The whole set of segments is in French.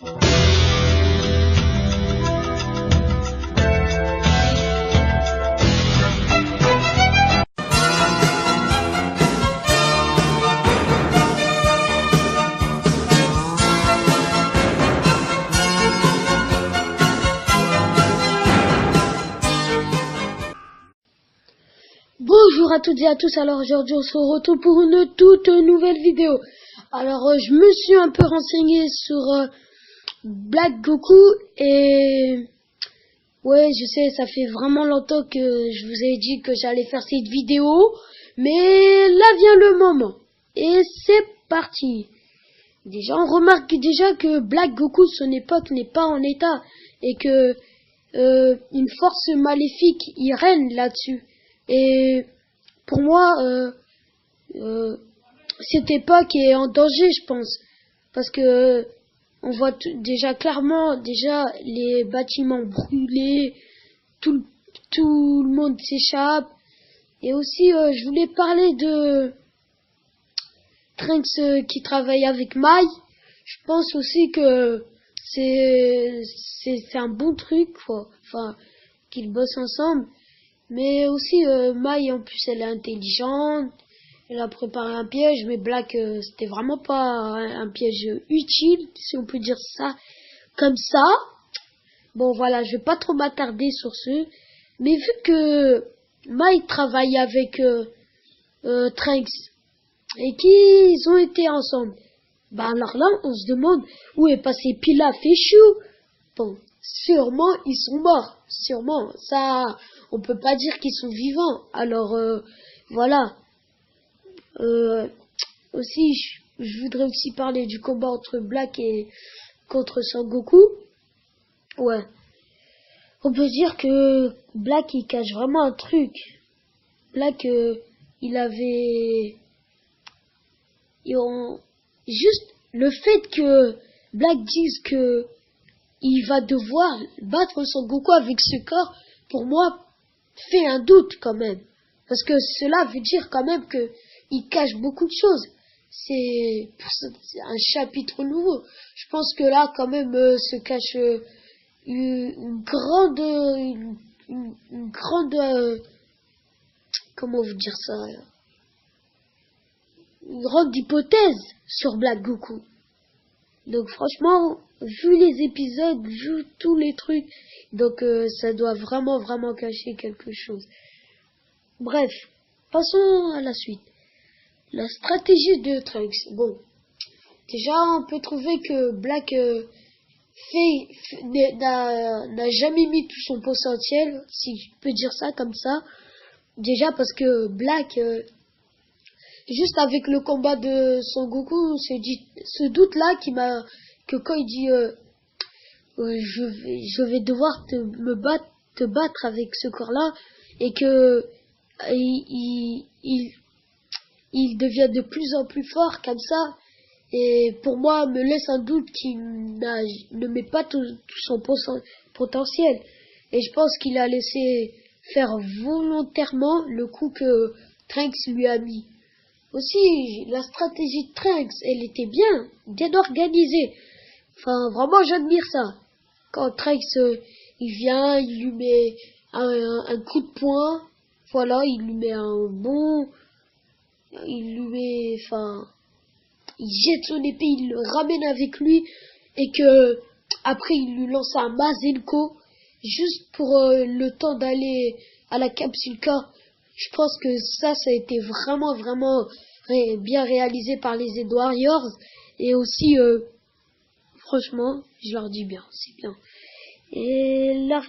Bonjour à toutes et à tous, alors aujourd'hui on se retrouve pour une toute nouvelle vidéo. Alors je me suis un peu renseigné sur Black Goku et ouais je sais ça fait vraiment longtemps que je vous ai dit que j'allais faire cette vidéo, mais là vient le moment et c'est parti. Déjà on remarque déjà que Black Goku son époque n'est pas en état et que une force maléfique y règne là-dessus. Et pour moi, cette époque est en danger, je pense, parce que on voit déjà clairement déjà les bâtiments brûlés, tout le monde s'échappe. Et aussi, je voulais parler de Trunks qui travaille avec Mai. Je pense aussi que c'est un bon truc, quoi. Enfin, qu'ils bossent ensemble. Mais aussi, Mai, en plus, elle est intelligente. Elle a préparé un piège, mais Black, c'était vraiment pas un piège utile, si on peut dire ça comme ça. Bon, voilà, je vais pas trop m'attarder sur ce. Mais vu que Mai travaille avec Trunks et qu'ils ont été ensemble, bah alors là, on se demande où est passé Pilaf et Chou. Bon, sûrement ils sont morts, sûrement. Ça, on peut pas dire qu'ils sont vivants. Alors voilà. Aussi, je voudrais aussi parler du combat entre Black et contre Sangoku. Ouais. On peut dire que Black il cache vraiment un truc. Black il avait juste le fait que Black dise que il va devoir battre Sangoku avec ce corps, pour moi, fait un doute quand même. Parce que cela veut dire quand même que il cache beaucoup de choses. C'est un chapitre nouveau. Je pense que là, quand même, se cache une grande, comment vous dire ça, une grande hypothèse sur Black Goku. Donc franchement, vu les épisodes, vu tous les trucs, donc ça doit vraiment cacher quelque chose. Bref, passons à la suite. La stratégie de Trunks. Bon, déjà on peut trouver que Black n'a jamais mis tout son potentiel, si je peux dire ça comme ça. Déjà parce que Black, juste avec le combat de Son Goku, ce doute là que quand il dit je vais devoir te battre avec ce corps là, et que il devient de plus en plus fort comme ça, et pour moi me laisse un doute qu'il ne met pas tout son potentiel, et je pense qu'il a laissé faire volontairement le coup que Trunks lui a mis. Aussi, la stratégie de Trunks, elle était bien organisée. Enfin, vraiment, j'admire ça. Quand Trunks, il vient, il lui met un coup de poing, voilà, il lui met il jette son épée, il le ramène avec lui, et que après il lui lance un Mazenko, juste pour le temps d'aller à la capsule K. Je pense que ça a été vraiment bien réalisé par les Z Warriors, et aussi franchement, je leur dis bien, c'est bien. Et là,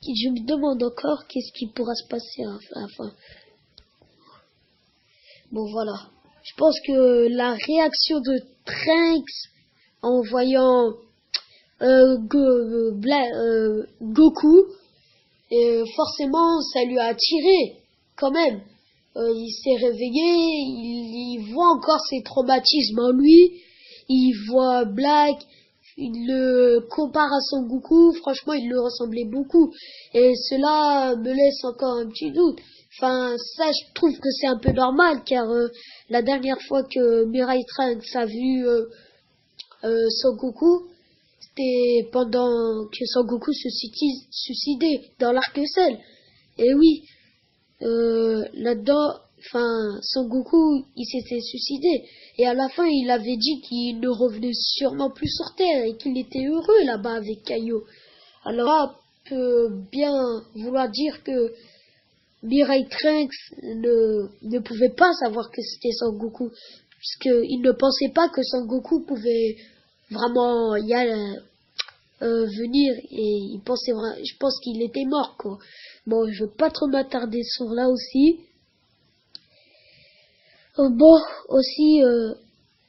je me demande encore qu'est-ce qui pourra se passer à la fin. Bon voilà, je pense que la réaction de Trunks en voyant Goku, forcément ça lui a attiré quand même. Il s'est réveillé, il voit encore ses traumatismes en lui, il voit Black, il le compare à Son Goku, franchement il le ressemblait beaucoup, et cela me laisse encore un petit doute. Enfin, ça, je trouve que c'est un peu normal, car la dernière fois que Mirai Trunks a vu Son Goku, c'était pendant que Son Goku se suicidait dans l'arc-en-ciel. Et oui, là-dedans, enfin, Son Goku, il s'était suicidé. Et à la fin, il avait dit qu'il ne revenait sûrement plus sur Terre et qu'il était heureux là-bas avec Kaio. Alors là, peut bien vouloir dire que Mirai Trunks ne pouvait pas savoir que c'était Son Goku, puisqu'il ne pensait pas que Son Goku pouvait vraiment y aller, venir, et il pensait je pense qu'il était mort, quoi. Bon, je veux pas trop m'attarder sur là aussi. Bon, aussi,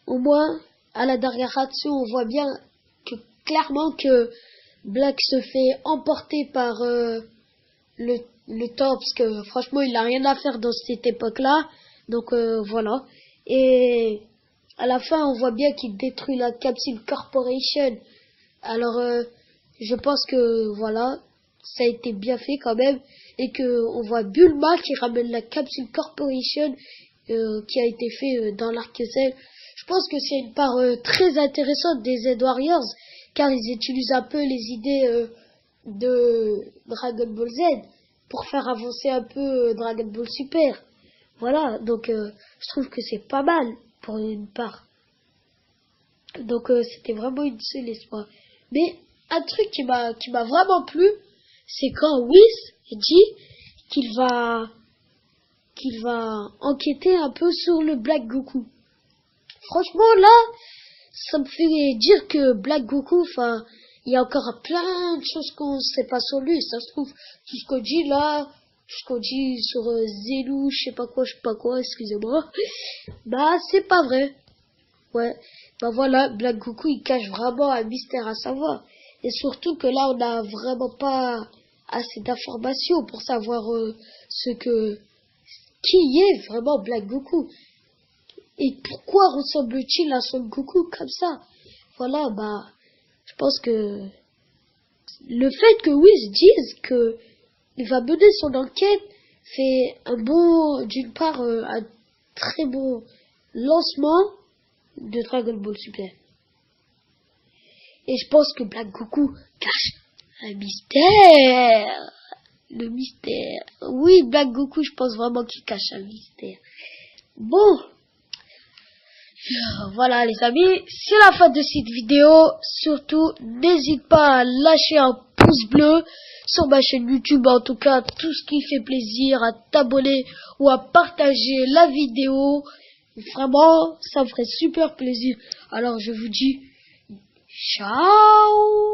au moins, à la dernière action, on voit bien que clairement que Black se fait emporter par le temps, parce que franchement, il n'a rien à faire dans cette époque-là. Donc voilà. Et à la fin, on voit bien qu'il détruit la Capsule Corporation. Alors, je pense que voilà, ça a été bien fait quand même, et que on voit Bulma qui ramène la Capsule Corporation qui a été fait dans l'arc-en-ciel. Je pense que c'est une part très intéressante des Z Warriors, car ils utilisent un peu les idées de Dragon Ball Z pour faire avancer un peu Dragon Ball Super. Voilà, donc je trouve que c'est pas mal pour une part. Donc c'était vraiment une seule espoir. Mais un truc qui m'a vraiment plu, c'est quand Whis dit qu'il va enquêter un peu sur le Black Goku. Franchement là, ça me fait dire que Black Goku, enfin, il y a encore plein de choses qu'on ne sait pas sur lui. Ça se trouve, tout ce qu'on dit là, tout ce qu'on dit sur Zelu, je sais pas quoi, excusez-moi, bah c'est pas vrai. Ouais, bah voilà, Black Goku, il cache vraiment un mystère à savoir. Et surtout que là, on n'a vraiment pas assez d'informations pour savoir qui est vraiment Black Goku. Et pourquoi ressemble-t-il à Son Goku comme ça? Voilà, bah, je pense que le fait que Whis dise que il va mener son enquête fait d'une part, un très bon lancement de Dragon Ball Super. Et je pense que Black Goku cache un mystère. Le mystère. Oui, Black Goku, je pense vraiment qu'il cache un mystère. Bon. Voilà les amis, c'est la fin de cette vidéo. Surtout, n'hésite pas à lâcher un pouce bleu sur ma chaîne YouTube. En tout cas, tout ce qui fait plaisir, à t'abonner ou à partager la vidéo. Vraiment, ça me ferait super plaisir. Alors je vous dis ciao.